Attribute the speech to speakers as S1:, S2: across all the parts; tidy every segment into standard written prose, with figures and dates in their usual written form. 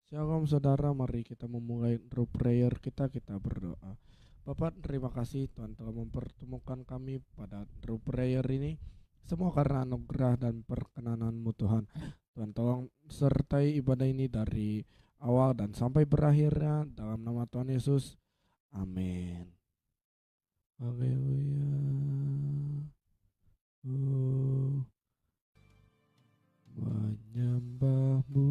S1: Shalom saudara, mari kita memulai room prayer kita berdoa. Bapak, terima kasih Tuhan telah mempertemukan kami pada room prayer ini. Semua karena anugerah dan perkenanan-Mu Tuhan. Tuhan tolong sertai ibadah ini dari awal dan sampai berakhirnya dalam nama Tuhan Yesus. Amin. Haleluya. Menyembahmu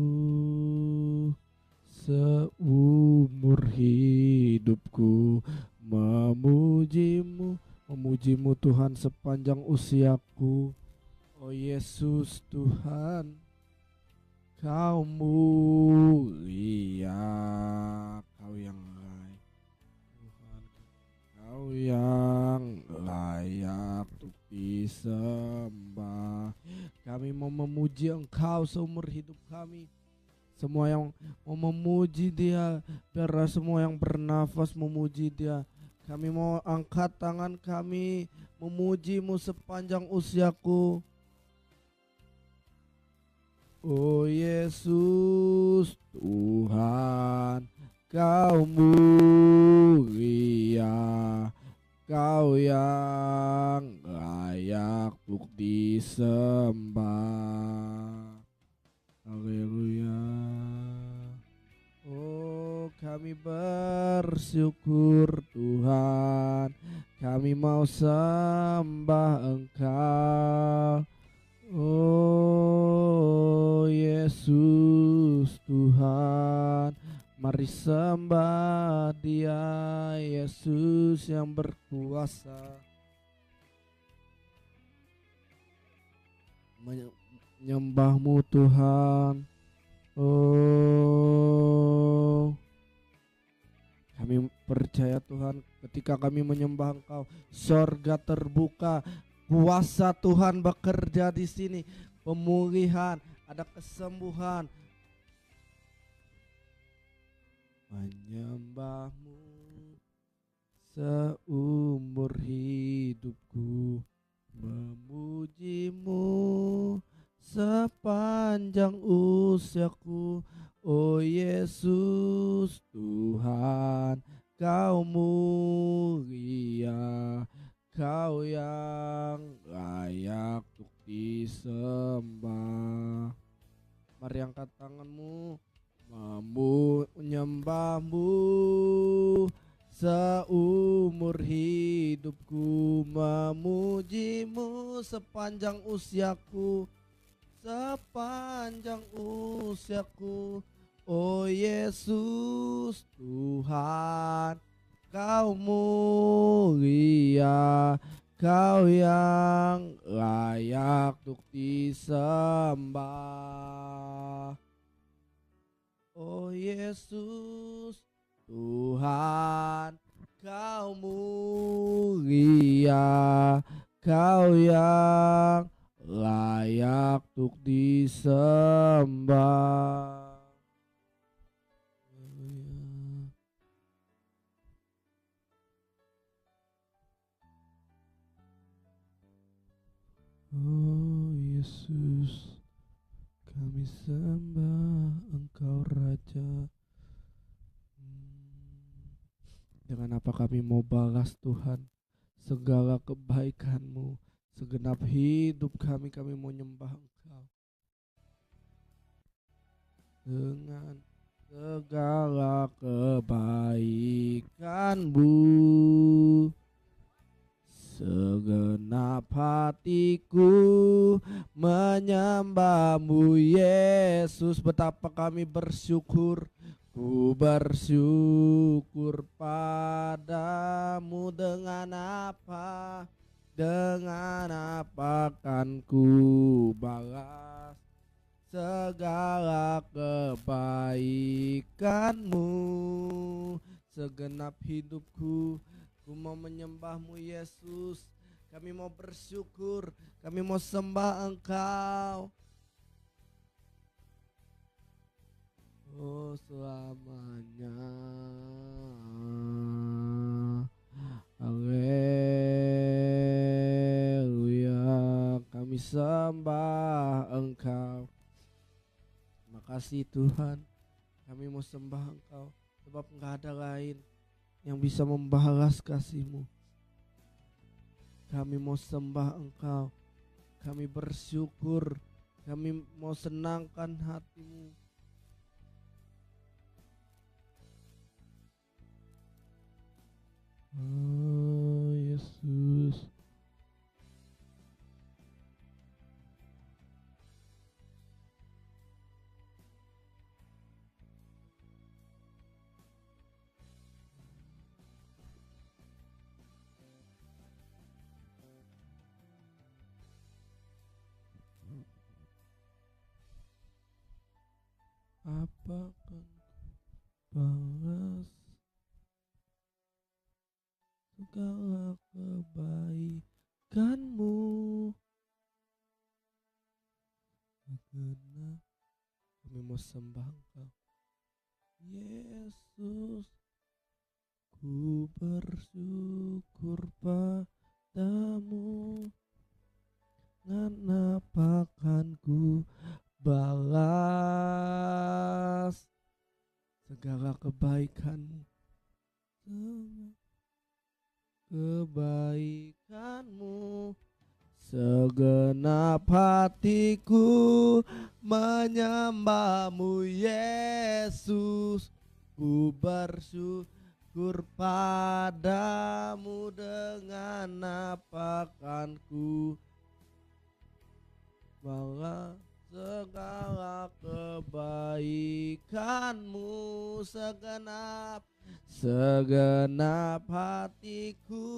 S1: seumur hidupku, memujimu Tuhan sepanjang usiaku. Oh Yesus Tuhan, Kau mulia, Kau yang layak Tuhan, Kau yang layak untuk disembah. Kami mau memuji Engkau seumur hidup kami. Semua yang mau memuji Dia, biarlah semua yang bernafas memuji Dia. Kami mau angkat tangan kami memuji-Mu sepanjang usiaku. Oh Yesus Tuhan, Kau mulia, Kau yang layak untuk disembah. Haleluya. Oh, kami bersyukur Tuhan, kami mau sembah Engkau. Oh Yesus Tuhan, mari sembah Dia, Yesus yang berkuasa. Menyembah-Mu Tuhan. Oh, kami percaya Tuhan, ketika kami menyembah Engkau, sorga terbuka, kuasa Tuhan bekerja di sini, pemulihan, ada kesembuhan. Menyembah-Mu seumur hidupku, memuji-Mu sepanjang usiaku. Oh Yesus Tuhan, Kau mulia, Kau yang layak untuk disembah. Mari angkat tanganmu, menyembah-Mu seumur hidupku, memuji-Mu sepanjang usiaku, sepanjang usiaku. Oh Yesus Tuhan, Kau mulia, Kau yang layak untuk disembah. Oh Yesus Tuhan, Kau mulia, Kau yang layak untuk disembah. Oh Yesus, kami sembah Engkau Raja. Dengan apa kami mau balas Tuhan segala kebaikan-Mu, segenap hidup kami mau nyembah Engkau. Dengan segala kebaikan-Mu, segenap hatiku menyembah-Mu Yesus. Betapa kami bersyukur, ku bersyukur padamu. Dengan apa kan ku balas segala kebaikan-Mu. Segenap hidupku ku mau menyembah-Mu Yesus. Kami mau bersyukur, kami mau sembah Engkau. Oh selamanya. Haleluya, kami sembah Engkau. Terima kasih Tuhan, Kami mau sembah Engkau sebab nggak ada lain yang bisa membalas kasih-Mu. Kami mau sembah Engkau, kami bersyukur, kami mau senangkan hati-Mu. Oh Yesus. Apa akan balas segala kebaikan-Mu? Karena kami mau sembah Engkau, Yesus. Ku bersyukur padamu, kenapa kan ku balas segala kebaikan-Mu, kebaikan-Mu. Segenap hatiku menyembah-Mu, Yesus. Ku bersyukur padamu, dengan apa kan ku balas segala kebaikan-Mu. Segenap hatiku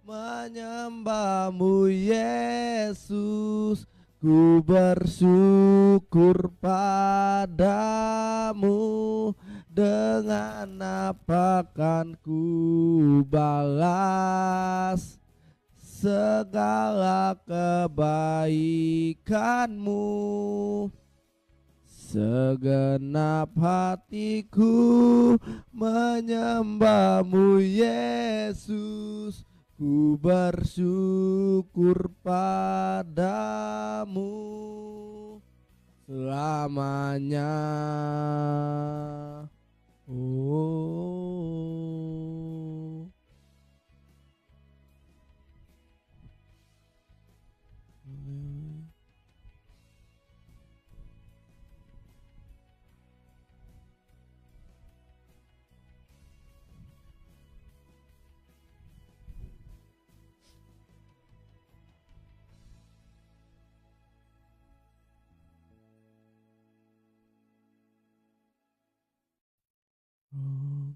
S1: menyembah-Mu, Yesus. Ku bersyukur padamu, dengan apa kan ku balas segala kebaikan-Mu. Segenap hatiku menyembah-Mu, Yesus. Ku bersyukur padamu selamanya. Oh,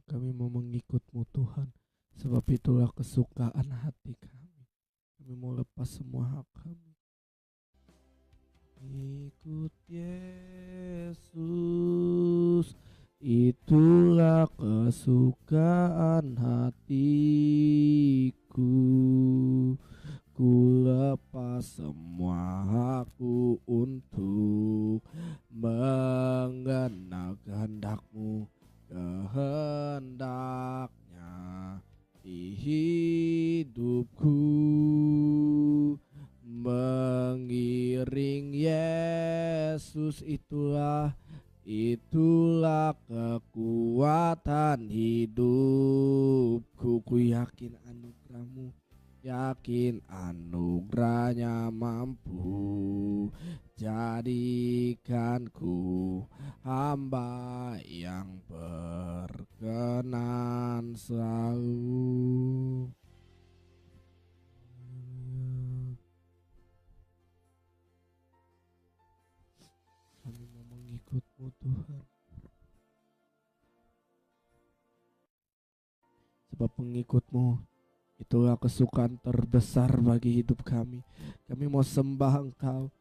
S1: kami mau mengikut-Mu Tuhan, sebab itulah kesukaan hati kami. Kami mau lepas semua hak kami. Ikut Yesus, itulah kesukaan hatiku. Ku lepas semua hakku untuk mengenal kehendak-Mu, kehendaknya di hidupku. Mengiring Yesus, itulah kekuatan hidupku. Ku yakin anugerah-Mu, yakin anugerahnya mampu jadikanku hamba yang berkenan selalu. Kami mau mengikut-Mu Tuhan, sebab pengikut-Mu itulah kesukaan terbesar bagi hidup kami. Kami mau sembah Engkau.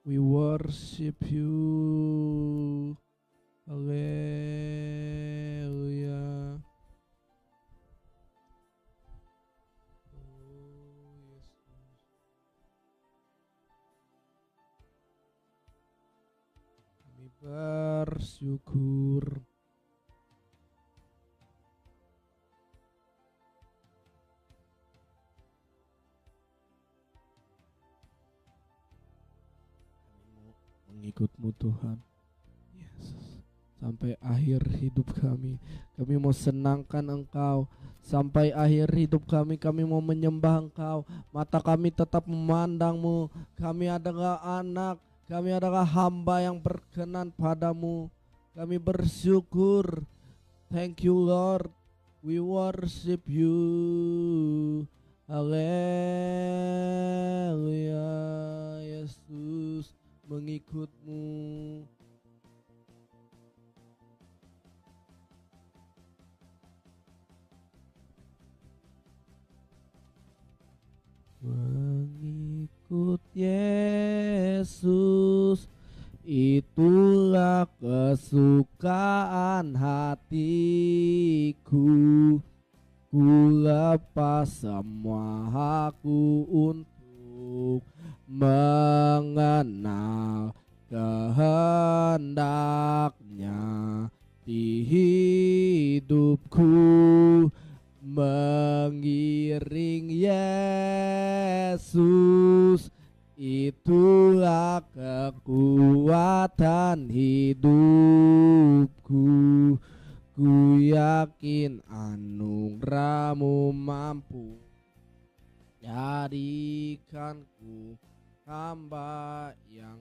S1: We worship You. Haleluya. Kami bersyukur. Kami mau mengikut-Mu Tuhan, Yesus. sampai akhir hidup kami. Kami mau senangkan Engkau sampai akhir hidup kami. Kami mau menyembah Engkau. Mata kami tetap memandang-Mu. Kami adalah anak, kami adalah hamba yang berkenan padamu. Kami bersyukur. Thank you Lord. We worship you. Haleluya. Yesus, mengikut-Mu. Mengikut Yesus, itulah kesukaan hatiku. Ku lepas semua hakku untuk mengenal kehendaknya di hidupku. Mengiring Yesus, itulah kekuatan hidupku. Ku yakin anugerah-Mu mampu jadikanku hamba yang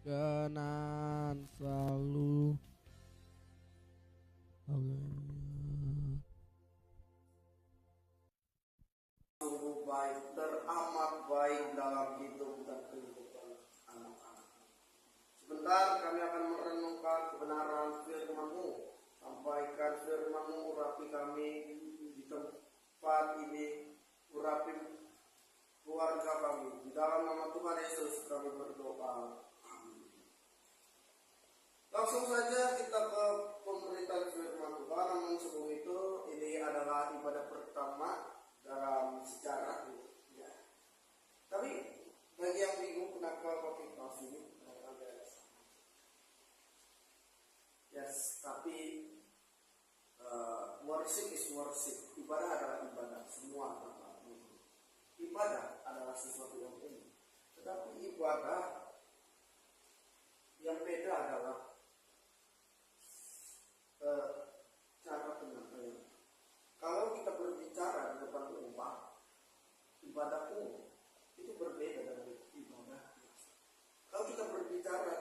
S1: berkenan selalu.
S2: Sungguh baik, teramat baik dalam hidup dan kehidupan anak-anak. Sebentar kami akan merenungkan kebenaran firman-Mu. Sampaikan firman-Mu, urapi kami di tempat ini, urapi keluarga kami. Di dalam nama Tuhan Yesus kami berdoa. Amin. Langsung saja kita ke pemberitaan firman Tuhan. Namun sebelum itu, ini adalah ibadah pertama dalam sejarah ya. Tapi bagi yang bingung kenapa pakai kaos ini, yes, tapi worship is worship. Ibadah adalah ibadah. Semua tempat ibadah adalah sesuatu yang penting. Tetapi ibadah yang beda adalah cara penyampaian. Kalau kita berbicara di depan umat, ibadah umum itu berbeda dari ibadah biasa. Kalau kita berbicara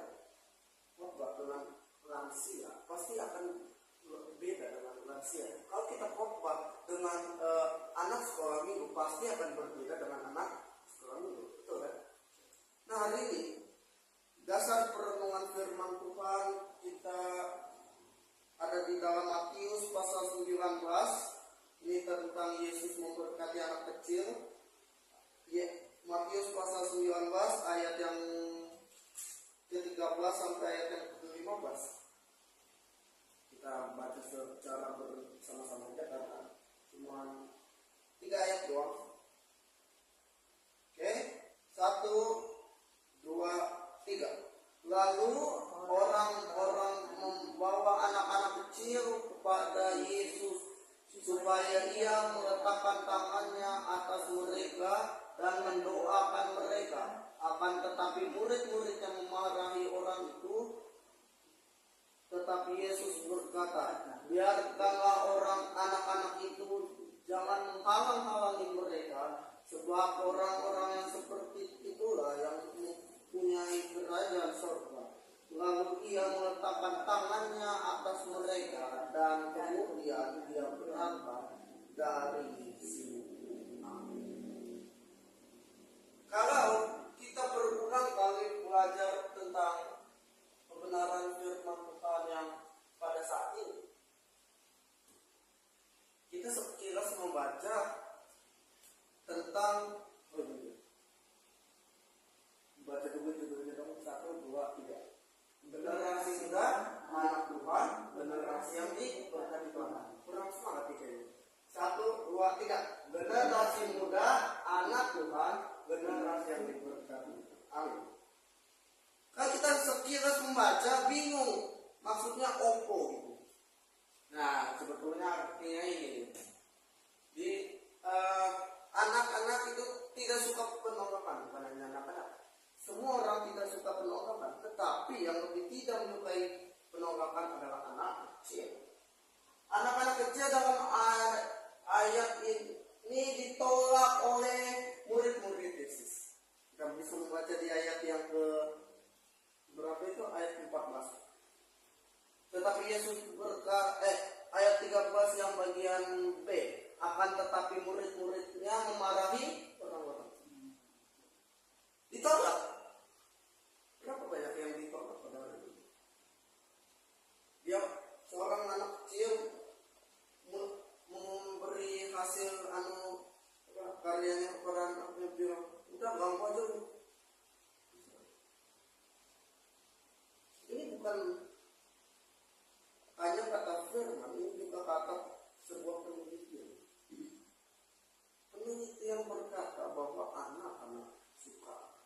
S2: khotbah dengan lansia, pasti akan beda dengan lansia. Kalau kita khotbah dengan anak sekolah minggu, pasti akan berbeda dengan anak sekolah minggu, betul kan? Nah, hari ini dasar perenungan firman Tuhan kita ada di dalam Matius pasal 19. Ini tentang Yesus memberkati anak kecil. Matius pasal 19 ayat yang ke-13 sampai ayat yang ke-15. Kita baca secara bersama-sama aja karena cuma 3 ayat doang. Oke, 1, 2, 3. Lalu orang-orang membawa anak-anak kecil kepada Yesus supaya ia meletakkan tangannya atas mereka dan mendoakan mereka. Akan tetapi murid-murid yang memarahi orang itu. Tetapi Yesus berkata, biarkanlah orang anak-anak itu, jangan menghalang-halangi mereka, sebab orang-orang yang seperti itulah yang mempunyai kerajaan surga. Lalu ia meletakkan tangannya atas mereka dan kemudian dia berangkat dari situ. Kalau kita berulang kali belajar tentang kebenaran firman Tuhan yang pada saat ini, kita sekilas membaca tentang baca dulu dong, 1, 2, 3. Generasi muda, anak Tuhan, generasi yang diberkati Tuhan. Kurang semangat ini. 1, 2, 3. Generasi muda, anak Tuhan, generasi yang diberkati. Amin. Kalau kita sekilas membaca bingung, maksudnya opo gitu. Nah, sebetulnya artinya ini. Di anak-anak itu tidak suka penolakan, bukan hanya anak-anak. Semua orang tidak suka penolakan, tetapi yang lebih tidak menyukai penolakan adalah anak kecil. Anak-anak kecil dalam ayat ini ditolak oleh murid-murid Yesus. Kita bisa membaca di ayat yang ke berapa itu, ayat 14. Tetapi Yesus ayat 13 yang bagian B, akan tetapi murid-muridnya memarahi orang-orang. Ditolak. Kenapa banyak yang ditolak pada hari ini? Dia seorang anak kecil memberi hasil karyanya kepada anaknya, bilang udah ganggu aja lu. Ini bukan hanya kata firman, ini juga kata sebuah penelitian. Penelitian berkata bahwa anak-anak suka.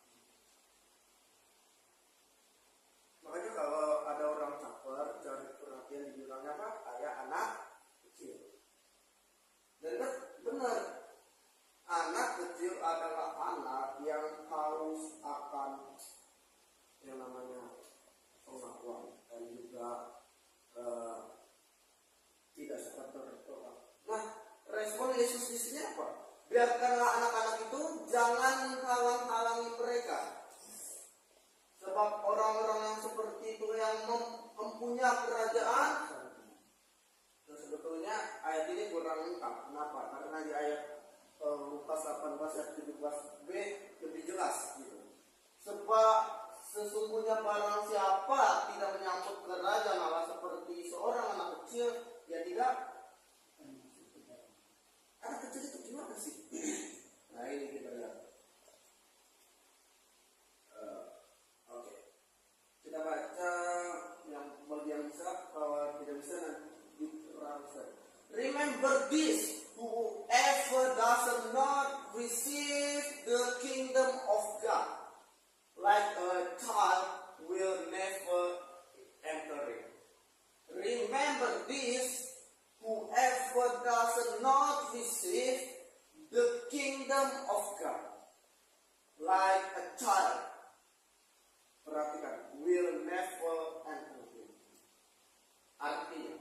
S2: Makanya kalau ada orang caper cari perhatian, dibilangnya apa? Kayak anak kecil. Dan benar, anak kecil adalah anak yang haus akan yang namanya pengakuan dan juga tidak suka tertolak. Nah, respon Yesus di sini apa? Biarkanlah anak-anak itu jangan halang-halangi mereka. Sebab orang-orang yang seperti itu yang mempunyai kerajaan. Dan sebetulnya ayat ini kurang lengkap. Kenapa? Karena di ayat Lukas 18 ayat 17b lebih jelas gitu. Sebab sesungguhnya barang siapa tidak menyambut kerajaan Allah seperti seorang anak kecil, ya tidak. Anak kecil itu gimana sih? Nah ini kita lihat. Oke. Kita baca yang bagian bisa, kalau tidak bisa nanti translate. Remember this, whoever does not receive the kingdom of God like a child will never enter it. Remember this, whoever does not receive the kingdom of God like a child, perhatikan, will never enter it. Artinya,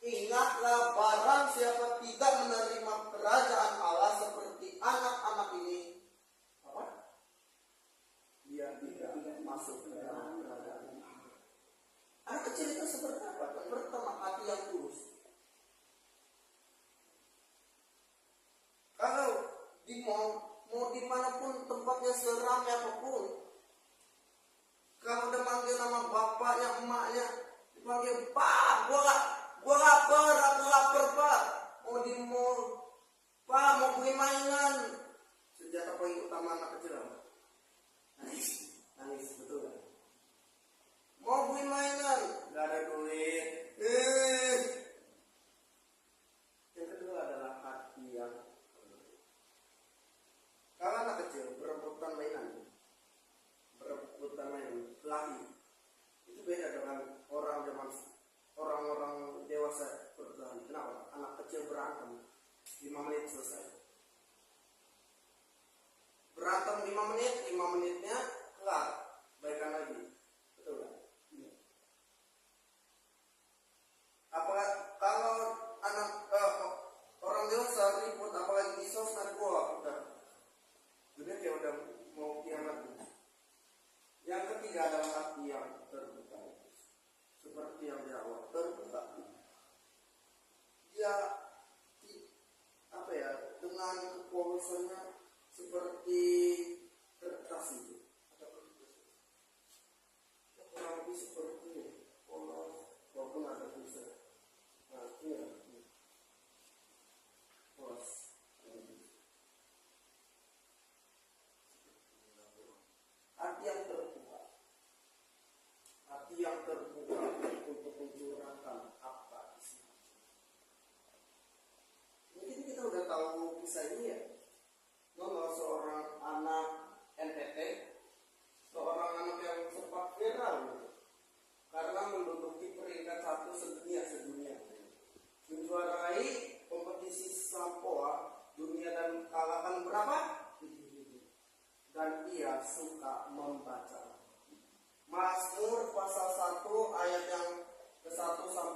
S2: ingatlah barang siapa tidak menerima kerajaan Allah seperti anak-anak ini, apa? Dia tidak masuk ke dalam kerajaan Allah. Anak kecil itu seperti apa? Yang pertama, hati yang tulus. Kalau di mau dimanapun tempatnya seramai apapun, kalau udah manggil nama bapaknya, emaknya, dipanggil Pak, gua lapar Pak, mau di mall, Pak mau beli mainan. Senjata paling utama anak kecil apa? Nangis, betul kan? Mau beli mainan, nggak ada duit. Yang kedua adalah hati yang kalau anak kecil berebutan mainan, kelahi, itu beda dengan orang-orang dewasa berkelahi. Kenapa? Anak kecil berantem 5 menit selesai. Berantem 5 menit, 5 menitnya kelar, baikan lagi. Betul kan? Apalagi kalau anak orang dewasa ribut, apalagi di sosmed, udah dunia kayak udah mau kiamat. Yang ketiga adalah hati yang terbuka, seperti yang di awal, terbuka. Dia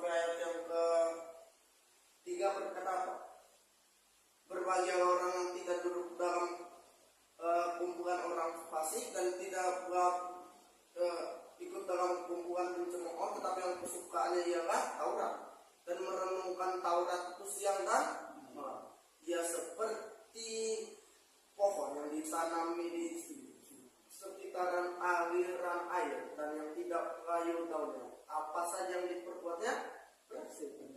S2: sampai ayat yang ke 3 berkata apa? Berbahagialah orang yang tidak duduk dalam kumpulan orang fasik dan tidak ikut dalam kumpulan pencemooh, tetapi yang kesukaannya ialah Taurat dan merenungkan Taurat itu siang dan malam. Ia seperti pohon yang ditanami di sekitaran aliran air dan yang tidak layu daunnya. Apa saja yang diperbuatnya berhasil.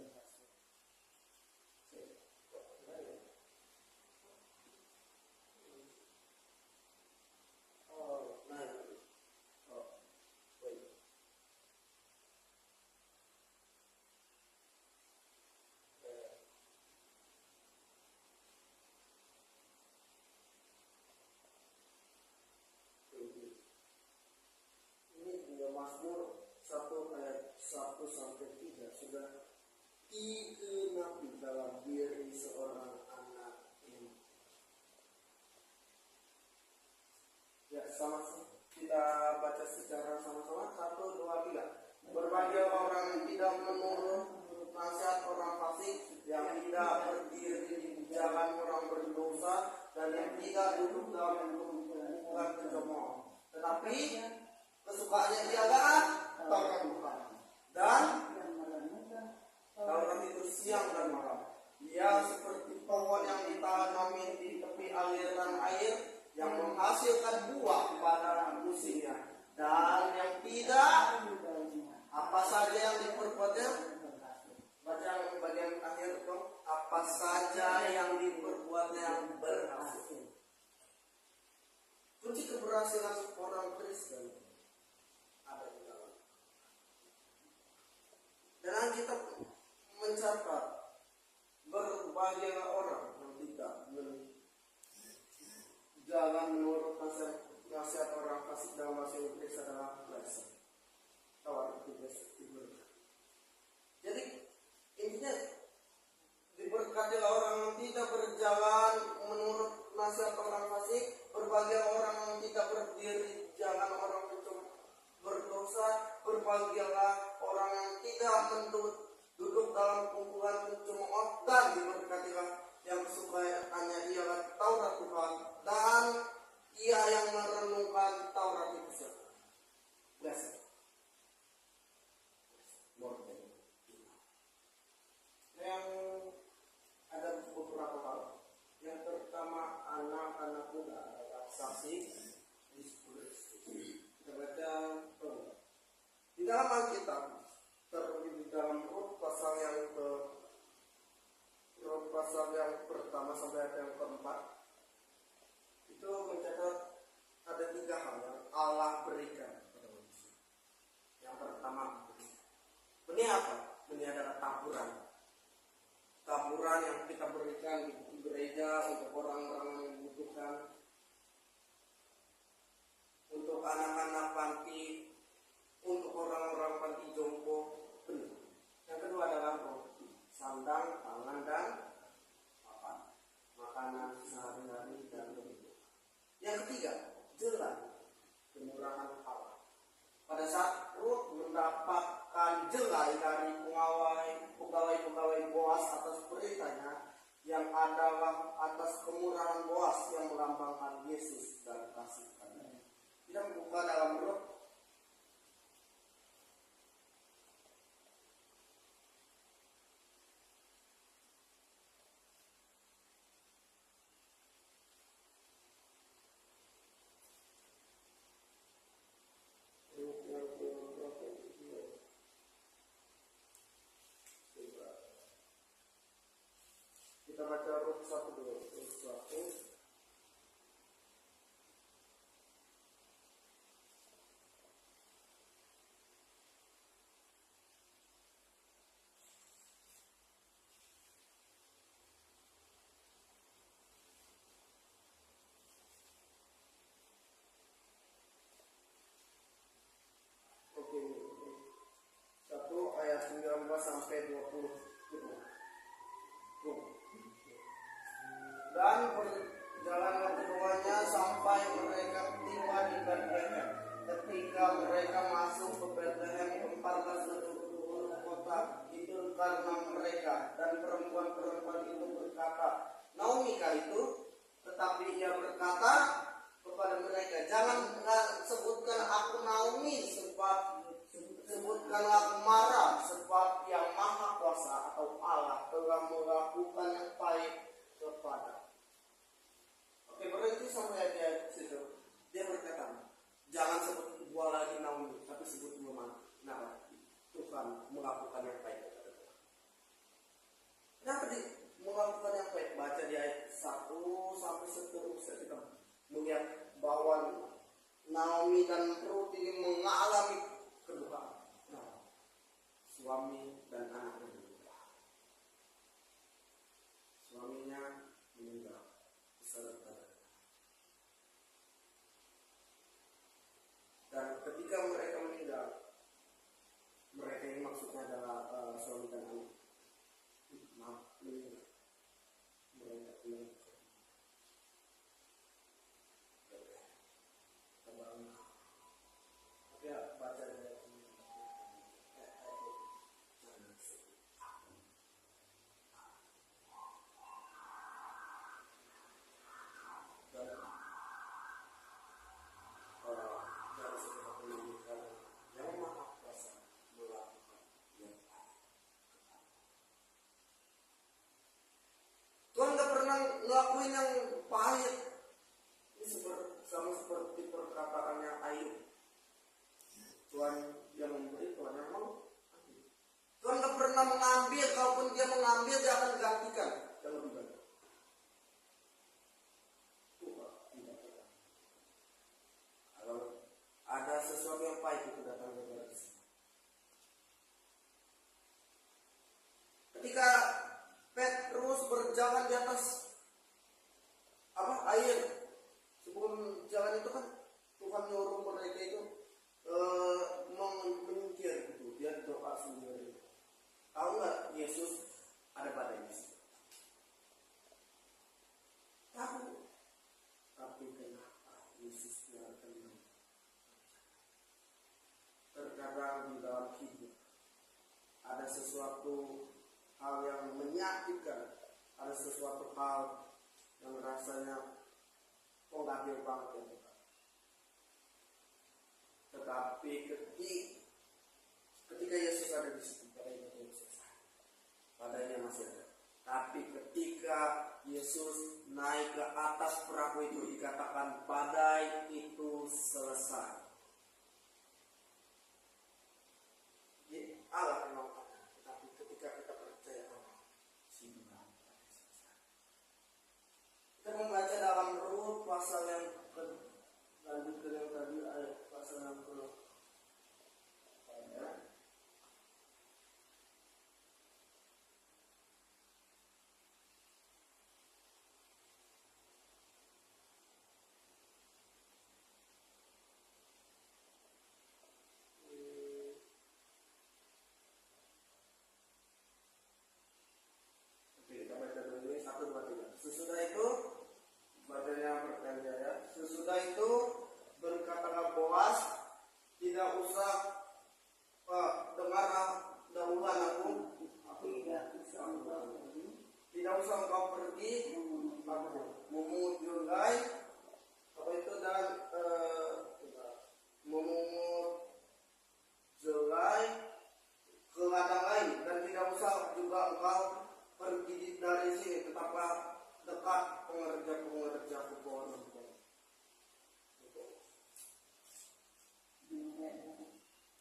S2: Mazmur 1 ayat 1 sampai 3 sudah digenapi dalam diri seorang anak ini. Ya, sama kita baca secara sama-sama. 1, 2, 3. Berbahagialah orang yang tidak menurut nasihat orang fasik, yang tidak berdiri di jalan orang berdosa, dan yang tidak duduk dalam kumpulan pencemooh. Tetapi kesukaannya ialah Taurat Tuhan, dan Taurat itu siang dan malam. Ia seperti pohon yang ditanami di tepi aliran air, yang menghasilkan buah pada musimnya, dan yang tidak apa saja yang diperbuatnya. Baca bagian akhir dong. Apa saja yang diperbuatnya berhasil. Kunci keberhasilan seorang Kristen ada di dalam. Dan kita mencatat berbahagialah orang yang tidak jalan menurut nasihat orang fasik dalam bahasa Inggris adalah blessing. Taurat itu diberkati. Jadi intinya diberkatilah orang yang tidak berjalan menurut nasihat orang fasik, berbahagialah orang yang tidak berdiri jalan orang berdosa, berbahagialah orang yang tidak duduk dalam kumpulan pencemooh, dan diberkatilah yang kesukaannya ialah Taurat Tuhan, dan ia yang merenungkan Taurat itu. Blessed. Yang ada beberapa hal. Yang pertama, anak-anak muda adalah saksi Yesus. Kita baca di dalam Alkitab, terlebih di dalam Rut pasal yang pertama sampai ayat yang keempat, itu mencatat ada 3 hal yang Allah berikan kepada manusia. Yang pertama, benih apa? Benih adalah taburan yang kita berikan di gereja untuk orang-orang yang membutuhkan, untuk anak-anak panti, untuk orang-orang panti jompo, benih. Yang kedua adalah roti, sandang, pangan, dan makanan sehari-hari dan begitu. Yang ketiga, jelas kemurahan Allah. Pada saat Rut mendapatkan jelai dari pegawai Boas atas beritanya, yang adalah atas kemurahan Boas yang melambangkan Yesus dan kasih karunia. Kita buka dalam Rut kita baca Rut 1 dulu. Rut 1. Oke. 1 ayat 19 sampai 20. mereka, dan perempuan-perempuan itu berkata, Naomi kah itu? Tetapi ia berkata kepada mereka, jangan sebutkan aku Naomi, sebutkan aku Mara, sebab Yang Maha Kuasa atau Allah telah melakukan yang baik kepada. Oke, berhenti sampai dia situ. Dia berkata, jangan sebut gua lagi Naomi, tapi sebut gua Mara. Tuhan melakukan yang baik kepada Tuhan. Kenapa melakukan yang baik? Baca di ayat 1 sampai seterusnya kita melihat bahwa Naomi dan Ruth ini mengalami kedukaan. Suami dan anaknya meninggal. Suaminya meninggal beserta. Dan ketika mereka meninggal, mereka ini maksudnya adalah suami dan anak. Maaf, meninggal. Mereka meninggal. Tapi ya baca dari Tuhan gak pernah ngelakuin yang pahit. Ini sama seperti perkataannya Ayub. Tuhan yang memberi, Tuhan yang mau. Tuhan gak pernah mengambil, kalaupun dia mengambil dia akan gantikan yang lebih baik. Tuhan tidak pernah. Kalau ada sesuatu yang pahit itu datang dari sini. Ketika Petrus berjalan di atas air, sebelum jalan itu kan Tuhan nyuruh mereka itu menyingkir gitu. Dia doa sendiri. Tahu nggak Yesus ada pada Yesus? Tahu. Tapi kenapa Yesus biarkan? Terkadang di dalam hidup ada sesuatu hal yang menyakitkan, ada sesuatu hal yang rasanya kok gak adil banget ya Tuhan. Tetapi ketika Yesus ada di situ, padanya masih ada. Tapi ketika Yesus naik ke atas perahu itu, dikatakan badai itu selesai. Allah memang ada, tetapi ketika kita percaya kita membaca dalam Rut pasal yang lanjut ke yang tadi ayat pasal 60. Oke, kita baca dulu ini 1, 2, 3. Sesudah itu bacanya bertanya ya. Sesudah itu berkatalah Boas, tidak usah dengarlah dahulan aku tidak usah engkau pergi memungut jurgai apa itu dan memungut jurgai ke ladang lain, dan tidak usah juga engkau pergi dari sini, tetaplah dekat pengerja-pengerja pohon.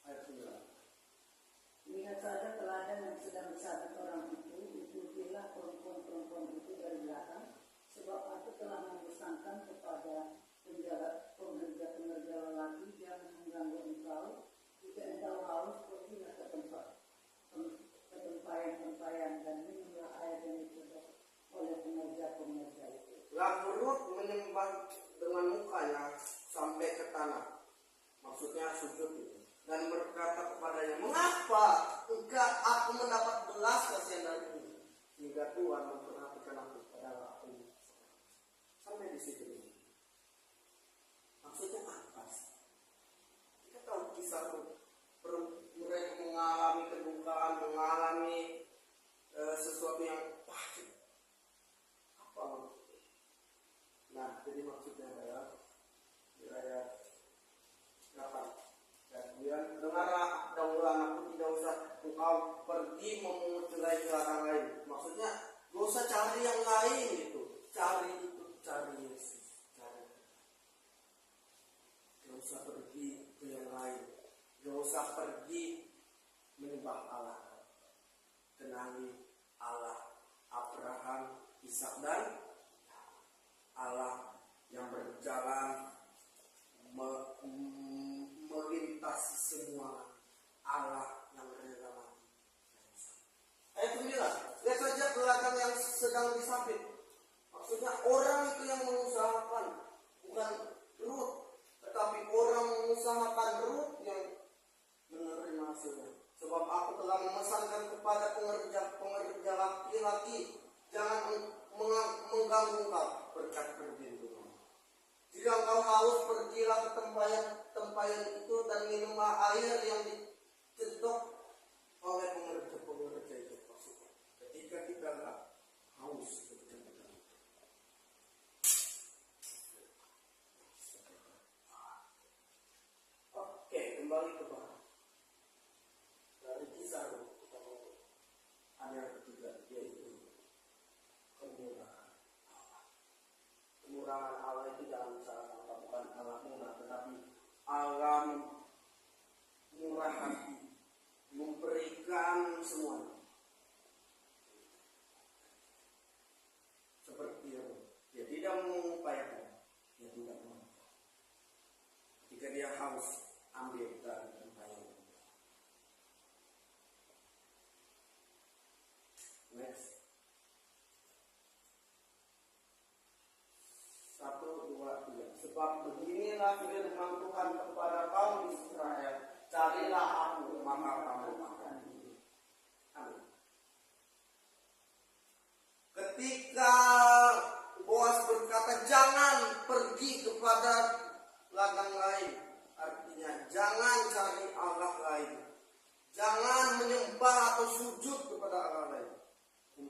S2: Ayat 9.
S3: Lihat saja teladan yang sedang disabet orang itu, ikutilah perempuan-perempuan itu dari belakang, sebab aku telah memesankan kepada pengerja-pengerja lelaki yang mengganggu engkau. Jika engkau haus, pergilah ke tempat tempayan dan minumlah air yang disedot oleh pengerja-pengerja itu.
S2: Lalu Rut menyembah dengan mukanya sampai ke tanah, maksudnya sujud, dan berkata kepadanya, mengapa enggak aku mendapat belas kasihan darimu, hingga Tuhan memperhatikan aku pada aku. Sampai di situ. Maksudnya apa sih? Kita tahu kisah Rut, mereka mengalami kedukaan, mengalami engkau pergi memungut cerai ke orang lain. Maksudnya gak usah cari yang lain gitu. Cari Yesus. Gak usah pergi ke yang lain. Gak usah pergi menyembah Allah. Kenali Allah Abraham, Ishak dan Allah yang berjalan melintasi semua, Allah yang rela mati. Ayat 9, lihat saja ladang yang sedang disabit. Maksudnya orang itu yang mengusahakan, bukan Ruth, tetapi orang mengusahakan Ruth yang menerima hasilnya. Sebab aku telah memesankan kepada pengerja laki-laki, jangan mengganggu kau, berkat perintah. Jika engkau haus, pergilah ke tempayan itu dan minumlah air yang dicedok oleh pengerja itu. Ketika kita haus, oke, kembali ke bawah. Dari kisah kita mau ada yang ketiga, yaitu kemurahan Allah. Kemurahan Allah itu dalam salah sangka bukan Allah murah, tetapi Allah murah hati, memberikan semuanya. Seperti dia tidak mengupayakan, dia tidak mau. Ketika dia haus, ambil dari tempayan. Next. 1, 2, 3. Sebab beginilah firman Tuhan kepada kaum Israel, carilah aku maka kamu akan hidup. Amin. Ketika Boas berkata jangan pergi kepada ladang lain, artinya jangan cari Allah lain, jangan menyembah atau sujud kepada Allah lain.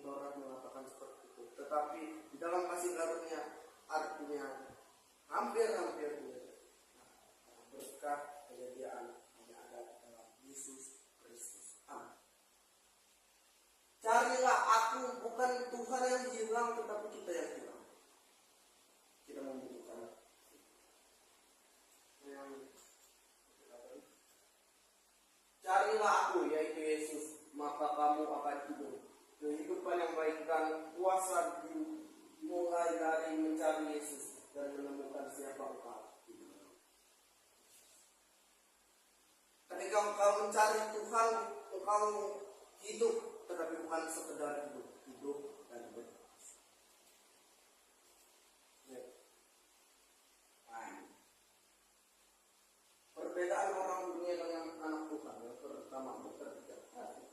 S2: Taurat mengatakan seperti itu, tetapi di dalam kasih karunia artinya hampir berkat penyediaan hanya ada dalam Yesus Kristus. Amin. Carilah aku, bukan Tuhan yang hilang, tetapi kita yang hilang. Kita membutuhkan carilah aku, yaitu Yesus, maka kamu akan hidup. Kehidupan yang baik dan kuasa dimulai dari mencari Yesus dan menemukan siapa engkau. Ketika engkau mencari Tuhan, engkau hidup, tetapi bukan sekedar hidup dan berkuasa. Perbedaan orang dunia dengan anak Tuhan yang pertama bekerja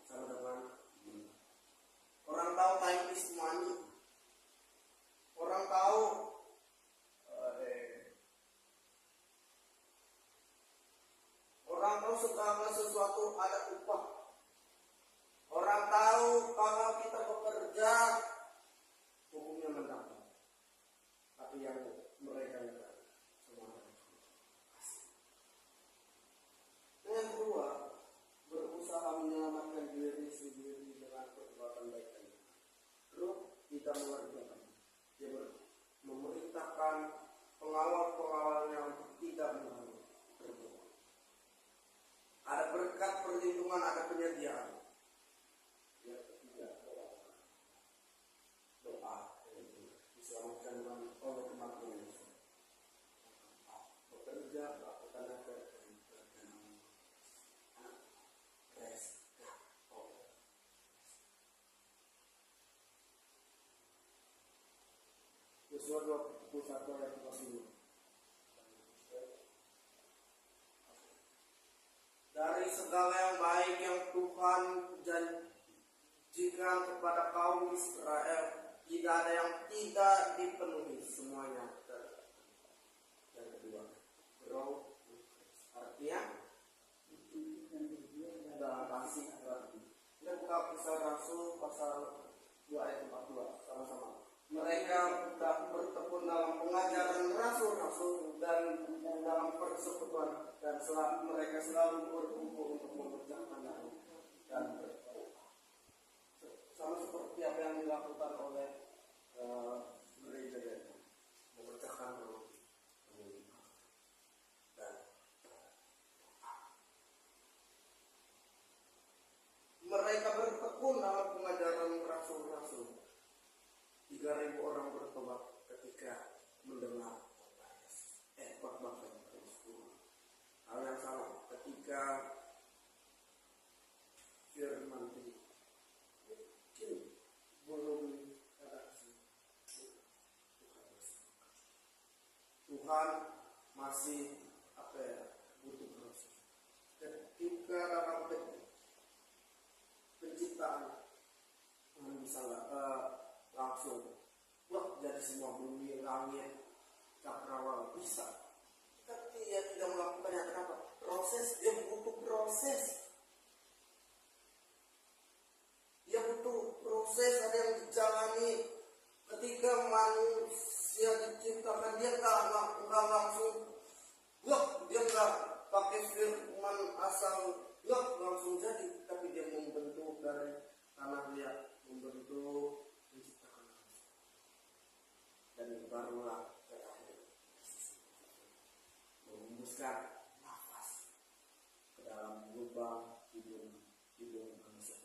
S2: sama dengan orang tahu time is money. Orang tahu segala sesuatu ada upah. Orang tahu kalau kita bekerja hukumnya mendapat. Tapi yang mereka enggak, semua yang kedua, berusaha menyelamatkan diri sendiri dengan perbuatan baik. Ruth tidak mengerjakan. Dia memerintahkan pengawal-pengawalnya untuk tidak berbuat. Ada berkat perlindungan, ada penyediaan. Yang ketiga, doa diselamatkan oleh kematian. Bekerja, lakukan Yosua 21 ayat 45. Dari segala yang baik yang Tuhan janjikan kepada kaum Israel, tidak ada yang tidak dipenuhi, semuanya. Yang kedua, artinya dalam kasih. Kita buka Kisah Rasul pasal 2 ayat 42 sama-sama. Mereka bertekun dalam pengajaran rasul-rasul dan dalam persekutuan, dan mereka selalu berkumpul untuk mengerjakan dakwah. dan berdoa. Sama seperti apa yang dilakukan oleh gereja itu, memecahkan roti dan mereka bertekun dalam pengajaran rasul-rasul. 3.000 orang bertobat ketika mendengar khotbah Yesus. Hal yang sama ketika firman itu mungkin belum ada Tuhan masih butuh proses. Ketika dalam penciptaan Tuhan bisa langsung jadi semua bumi, langit, cakrawala bisa. Tapi dia tidak melakukannya. Kenapa? Dia butuh proses. Dia butuh proses, ada yang dijalani. Ketika manusia diciptakan, dia nggak langsung dia nggak pakai firman asal langsung jadi, tapi dia membentuk dari tanah, dia membentuk, menciptakan manusia. Dan barulah menghembuskan nafas ke dalam lubang hidung manusia.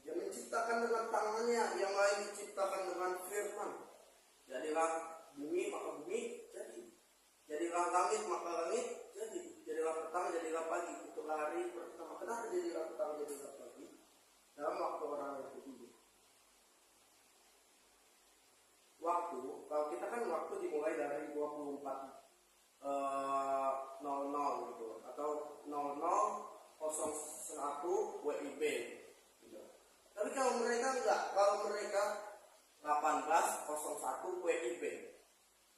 S2: Dia menciptakan dengan tangannya, yang lain diciptakan dengan firman. Jadilah bumi maka bumi jadi. Jadilah langit maka langit jadi. Jadilah petang jadilah pagi. Itulah hari pertama. Kenapa jadilah petang jadilah pagi? Dalam waktu orang yang tidur. Waktu, kalau kita kan waktu dimulai dari 24:00 gitu, atau 00:01 WIB gitu. Tapi kalau mereka enggak, kalau mereka 18:01 WIB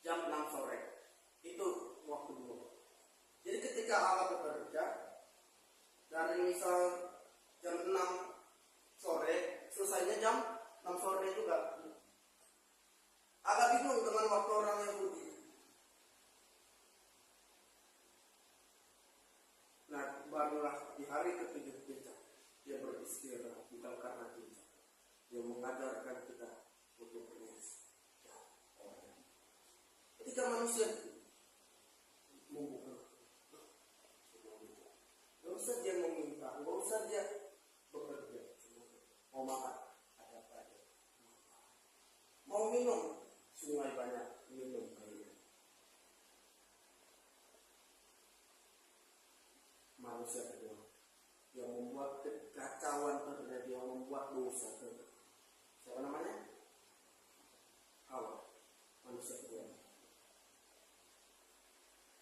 S2: jam 6 sore itu waktu dulu. Jadi ketika Allah bekerja dari misal jam 6 sore, selesainya jam 6 sore juga. Agak bingung dengan waktu orang Yahudi. Nah, barulah di hari ke-7 kita dia beristirahat, bukan karena kita. Dia mengajarkan kita untuk bernis. Ketika manusia membuka, nggak usah dia meminta, nggak usah dia bekerja, mau makan ada apa aja, mau minum sungai banyak, minum air. Manusia kedua yang membuat kekacauan terjadi, yang membuat dosa terjadi. Siapa namanya? Hawa. Manusia kedua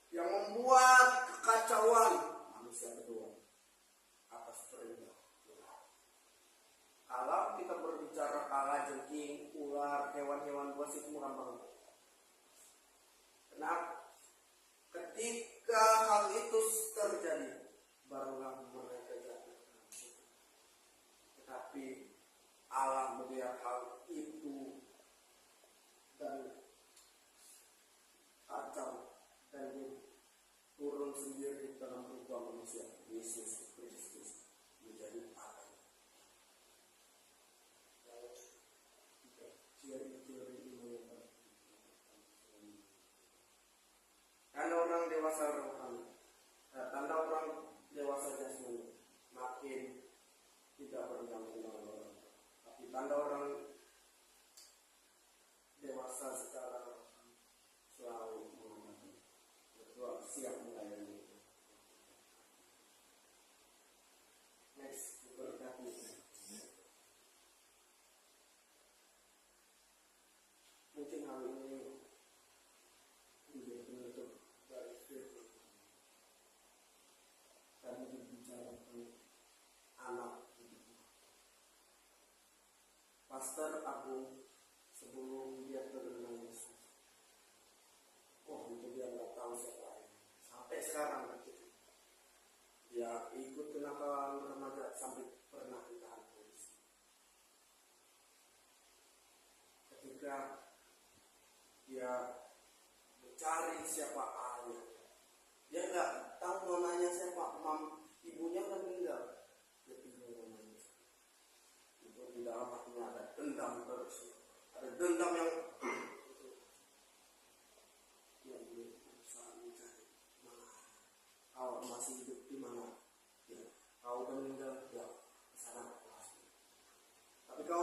S2: yang membuat kekacauan, manusia kedua atas perintah Tuhan. Kalau kita berbicara kala jengking, ular, hewan-hewan buas itu murah banget. Kenapa? Ketika hal itu terjadi, barulah mereka jatuh. Tetapi Allah melihat hal itu dan kacau, dan turun sendiri dalam rupa manusia, Yesus Kristus menjadi Allah. Karena orang dewasa rohani, tanda orang dewasa jasmani makin tidak bergantung dengan orang, tapi tanda orang dewasa secara rohani selalu menghadapi, siap melayani. Next, berkati. Mungkin hal ini menjadi penutup dari firman. Tadi berbicara tentang anak. Pastor Agung sebelum dia terkenal Yesus, itu dia nggak tahu siapa ini. Sampai sekarang dia ikut kenakalan remaja sampai pernah ditahan polisi. Ketika dia mencari siapa ayah, dia nggak tahu mau nanya siapa, mama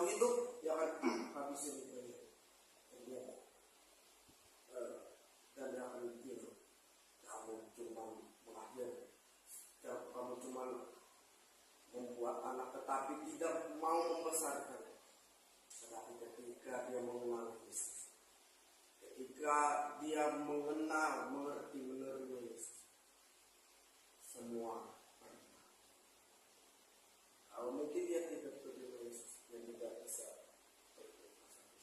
S2: hidup, dia akan habisin itu. Dan dia akan mikir, kamu cuma melahirkan, kamu cuma membuat anak tetapi tidak mau membesarkan. Tetapi ketika dia mengenal Yesus, ketika dia mengenal, mengerti, menerima Yesus, semua berubah. Kalau mungkin dia tidak menerima Yesus, dia tidak bisa berterima kasih.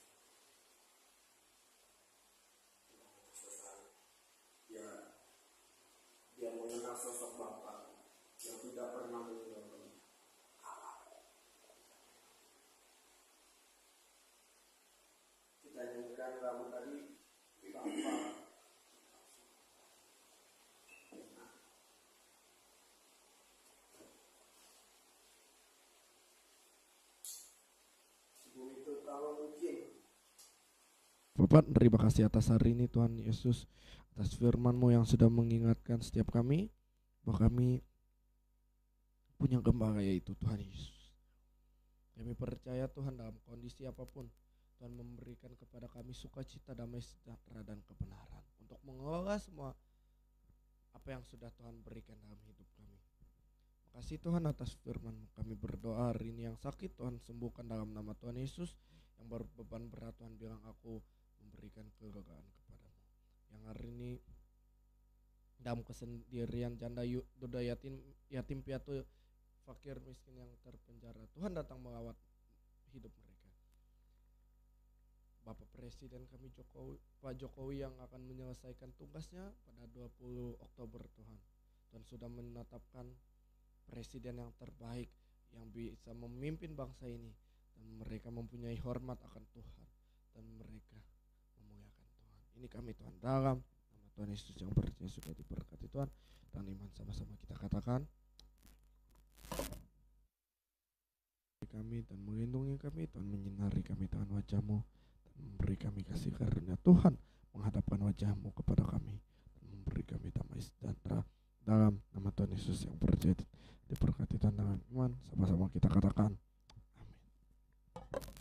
S2: Dia mengenal sosok Bapa yang tidak pernah meninggalkan Allah. Kita nyanyikan lagu tadi, Bapa. Sebelum itu kalau mungkin
S1: Bapak, terima kasih atas hari ini Tuhan Yesus, atas firman-Mu yang sudah mengingatkan setiap kami bahwa kami punya gembala, yaitu Tuhan Yesus. Kami percaya Tuhan dalam kondisi apapun Tuhan memberikan kepada kami sukacita, damai sejahtera dan kebenaran untuk mengelola semua apa yang sudah Tuhan berikan dalam hidup kami. Makasih Tuhan atas firman-Mu. Kami berdoa hari ini yang sakit Tuhan sembuhkan dalam nama Tuhan Yesus. Yang berbeban berat Tuhan bilang aku memberikan kelegaan kepadamu. Yang hari ini dalam kesendirian janda duda yatim piatu fakir miskin yang terpenjara, Tuhan datang melawat hidup mereka. Bapak Presiden kami Pak Jokowi yang akan menyelesaikan tugasnya pada 20 Oktober Tuhan. Tuhan sudah menetapkan presiden yang terbaik yang bisa memimpin bangsa ini, dan mereka mempunyai hormat akan Tuhan dan mereka memuliakan Tuhan. Ini kami Tuhan dalam nama Tuhan Yesus yang percaya sudah diberkati Tuhan, dan iman sama-sama kita katakan kami dan melindungi kami Tuhan, menyinari kami Tuhan wajah-Mu dan memberi kami kasih karunia Tuhan, menghadapkan wajah-Mu kepada kami dan memberi kami damai sejahtera dalam nama Tuhan Yesus yang percaya diberkati Tuhan dengan iman, sama-sama kita katakan amin.